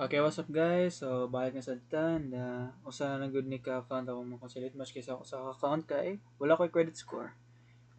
Okay, what's up guys? So, balik na sa tan na usa na good ni ka account ako mo consolidate mas kaysa ako sa account kay wala ko'y credit score.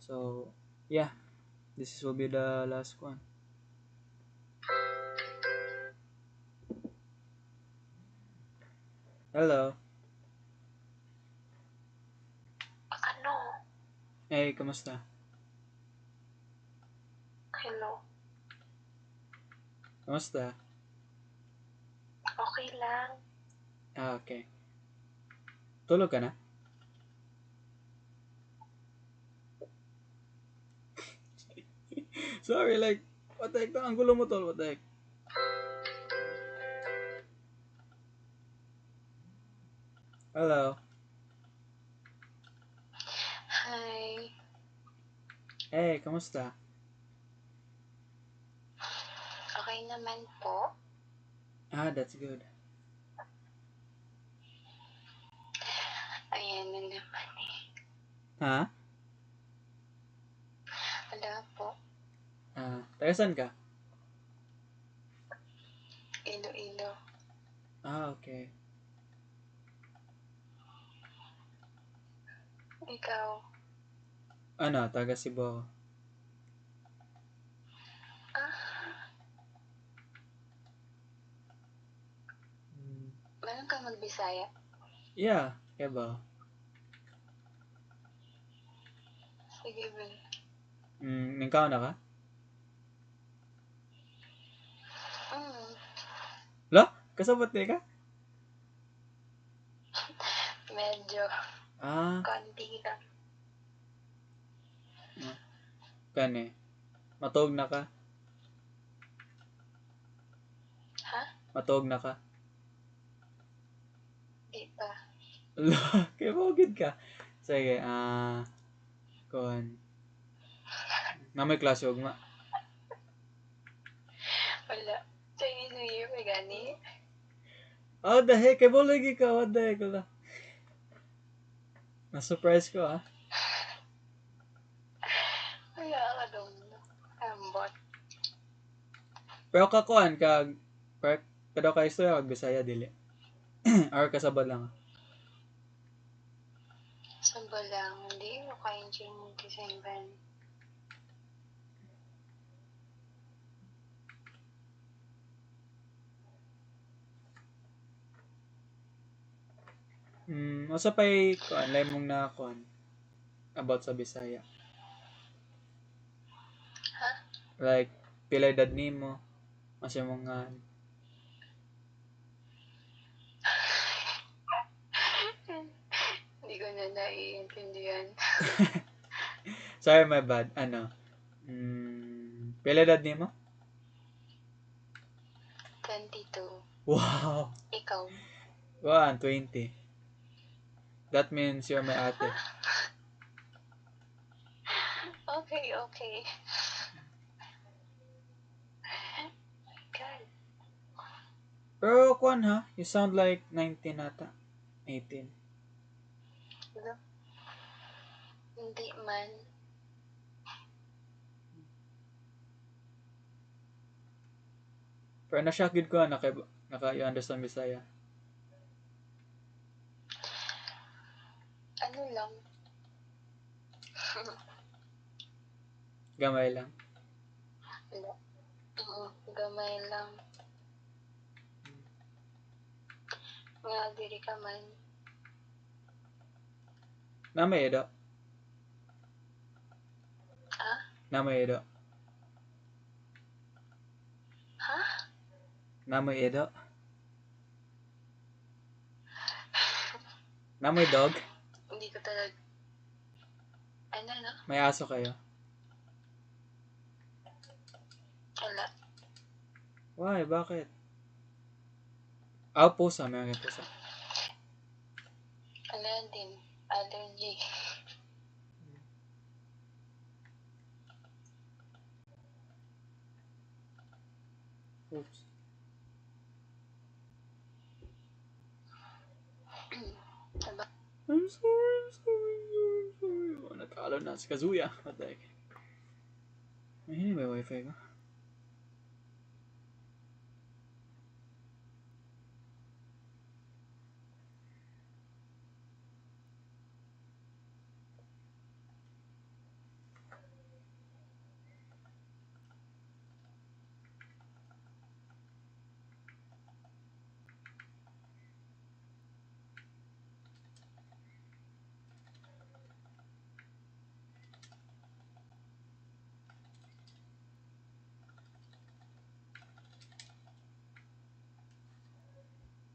So, yeah, this will be the last one. Hello. Ano? Hey, kamusta? Hello? Kamusta? Okay lang. Okay. Tulog ka na? Sorry, like, what the heck? Ang gulo mo tol, what the heck? Hello. Hi. Hey, kamusta? Okay naman po. That's good. Ayan na naman eh. Ha? Wala po. Taga saan ka? Ilo-ilo. Okay. Ikaw? Ano, taga Cebu ako. Ah, meron ka magbisaya? Yeah, Eba. Sige ba? Ikaw na ka? La? Kasabot ka? Medyo. Ah, Konti lang. kani. Matog na ka? Ha? Matog na ka? Di pa. La, kaya magid ka. Sige, kuhan. Na may klase ugma. Wala. Chinese New Year may gani? Oh, the heck? Kaya lagi ka? What the heck? Wala. Na-surprise ko, ah. Wala ka doon. Ambot. Pero kakuan, kada ka istorya, kag Bisaya, dili. Or kasabad lang. Samba lang. Hindi ko kain siya ng December. Asa pa'y, kuan, lay mong na, kuan, about sa Bisaya. Ha? Like, pila edad ni mo, masya mga, Hindi ko na naiintindihan. sorry, my bad. Ano? Pila edad ni mo? 22. Wow! Ikaw? 20. That means you're my ate. Okay, okay. God. Pero kuan ha, you sound like 19 ata. 18. Ano? Hindi man. Pero na-shock gid ko naka you understand Bisaya. Ano lang? Gamay lang. Wala. Gamay lang. Nga diri ka man. Namay edo. Ha? Namay edo. Ha? Namay edo. Namay dog. Hindi ko talaga. Ano no? May aso kayo. Wala. Why? Bakit? Pusa. May pusa. Wala din. Allergy. Oops. Diba? I'm sorry. Oh, natalo na si Kazuya. What the heck? Ay, may wifi ka.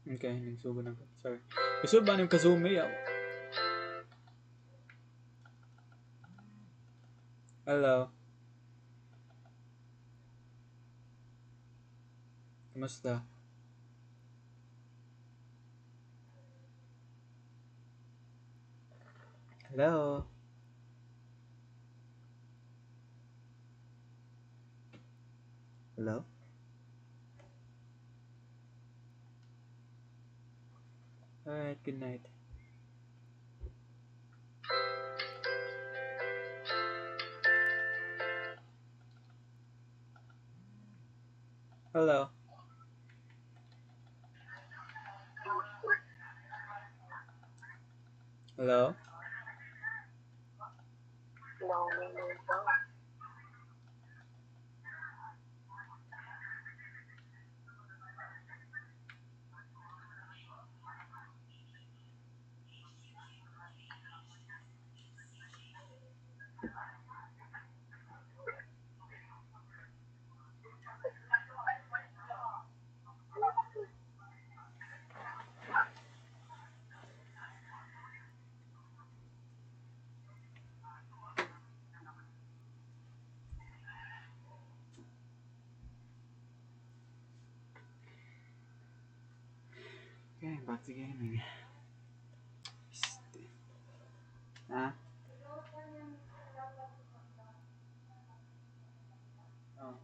Okay, nagsugo na ko. Sorry. Gusto ba nang kazumi? Hello. Kamusta? Hello. Hello. Alright, good night. Hello. Hello. Okay, back to gaming. Ah? Oh.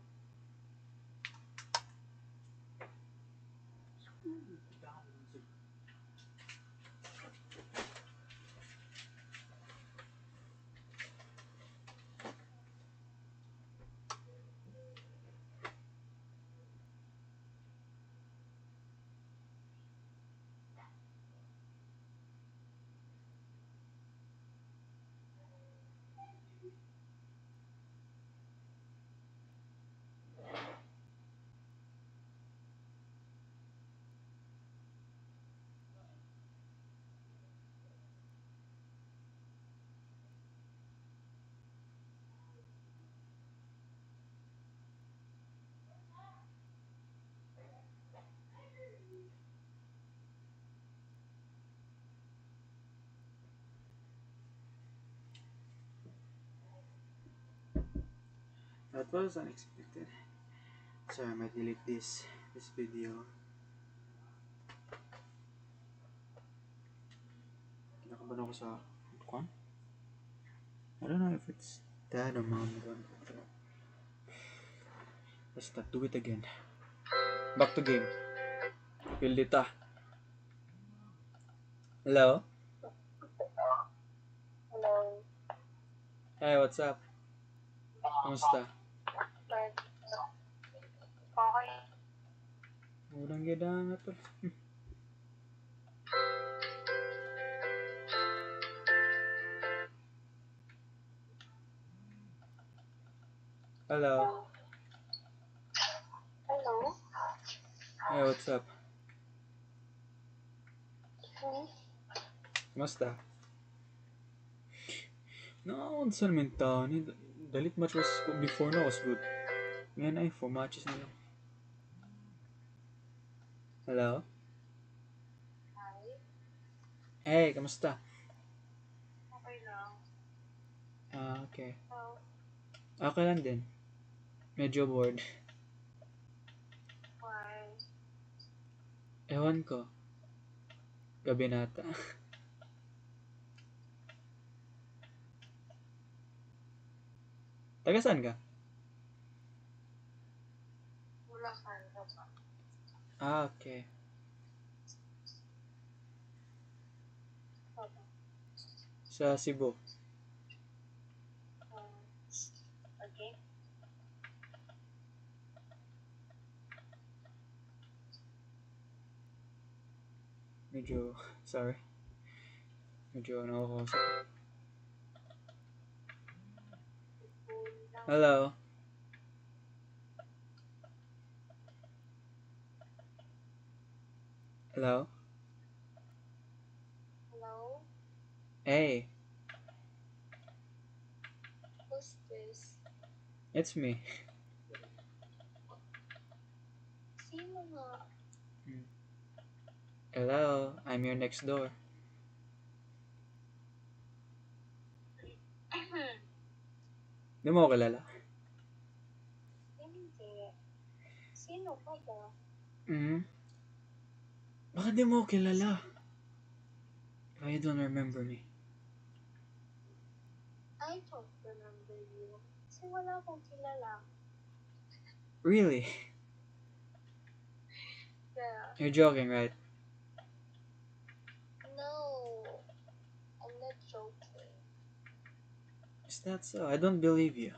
That was unexpected. Sorry, I might delete this video. Kinakabahan ako sa kwan? I don't know if it's that amount of Basta, do it again. Back to game. Pildita. Hello? Hello. Hey, what's up? Kamusta? Okay. Urang gida nga to. Hello? Hello. Hey, what's up? Hmm? Kamusta? No, unsa naman ta ni dalit match was before na was good. Ngayon ay 4 matches na lang. Hello? Hi. Hey, kamusta? Okay lang. Ah, okay. Oh, Okay lang din. Medyo bored. why? Ewan ko. Gabi nata. Taga saan ka? Wala ka. Ah, okay. Sa Cebu. Okay. Medyo, sorry. Medyo nakakausap. Hello? Hello? Hello? Hey, Who's this? it's me. Sino nga? Hmm. Hello, I'm your next door. Di mo ako kilala? Hindi. Sino ka ba? Hmm? Bakit di mo ako kilala? If you don't remember me. I don't remember you. Kasi wala akong kilala. Really? Yeah. You're joking, right? No. I'm not joking. Is that so? I don't believe you.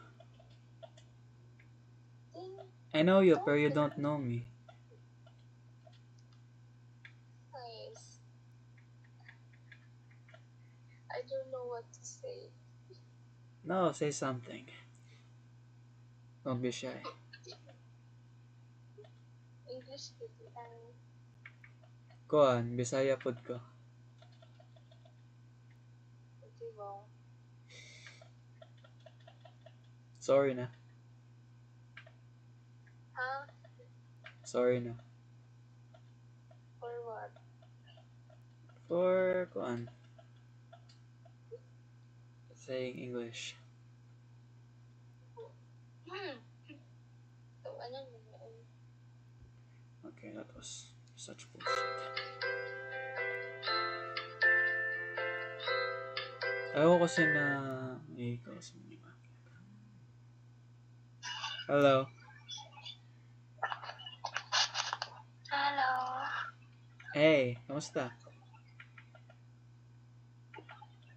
Then, I know you, but you don't know me. nice. I don't know what to say. No, say something. Don't be shy. English kasi ang Kuan, Bisaya pod ko. diba? Sorry na. Ha? Sorry na. For what? For kuan. Saying English. So, ano naman? Okay, that was such bullshit. Ayaw ko kasi na ikaw sa mga. Hello. Hello. Hey, kamusta?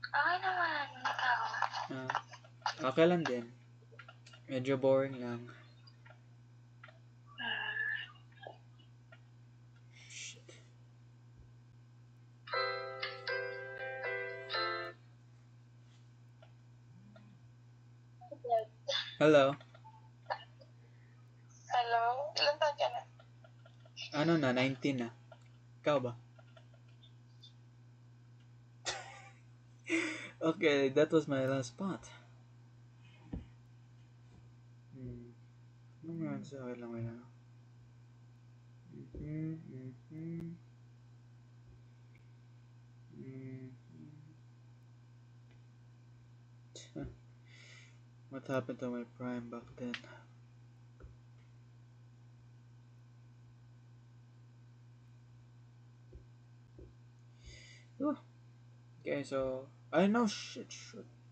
Okay naman, ikaw. Okay lang din. Medyo boring lang. Shit. Hello. Hello? Ilan taon ka na? Ano na, 19 na. Ikaw ba? Okay, that was my last spot. Ano nga sa akin lang wala. What happened to my prime back then? Oh. Okay, so I know shit.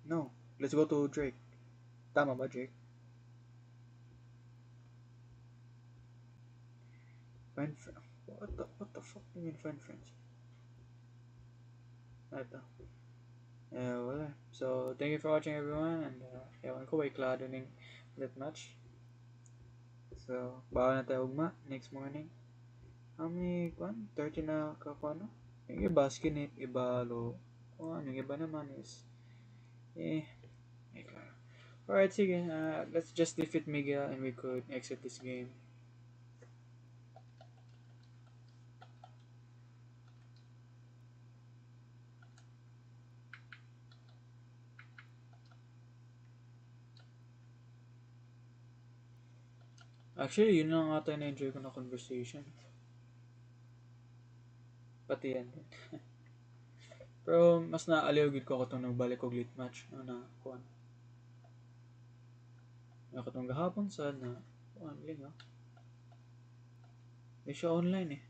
No, let's go to Drake. Tama ba, Drake? Find friends. What the fuck do you mean find friends? Ito. Wala. So, thank you for watching everyone and ewan ko, iklado ning that much. So, bawa na tayo ugma next morning. How many, 30 na ano? Yung iba, skinny, iba, low. Yung iba naman is, klaro. Alright, sige. Let's just defeat Miguel and we could exit this game. Actually, yun lang ata na-enjoy ko na conversation. Pati yan. Pero, mas naaliw gid ko itong nagbalik og late match. Kuan. Nakatong gahapon sa na, ling Di siya online eh.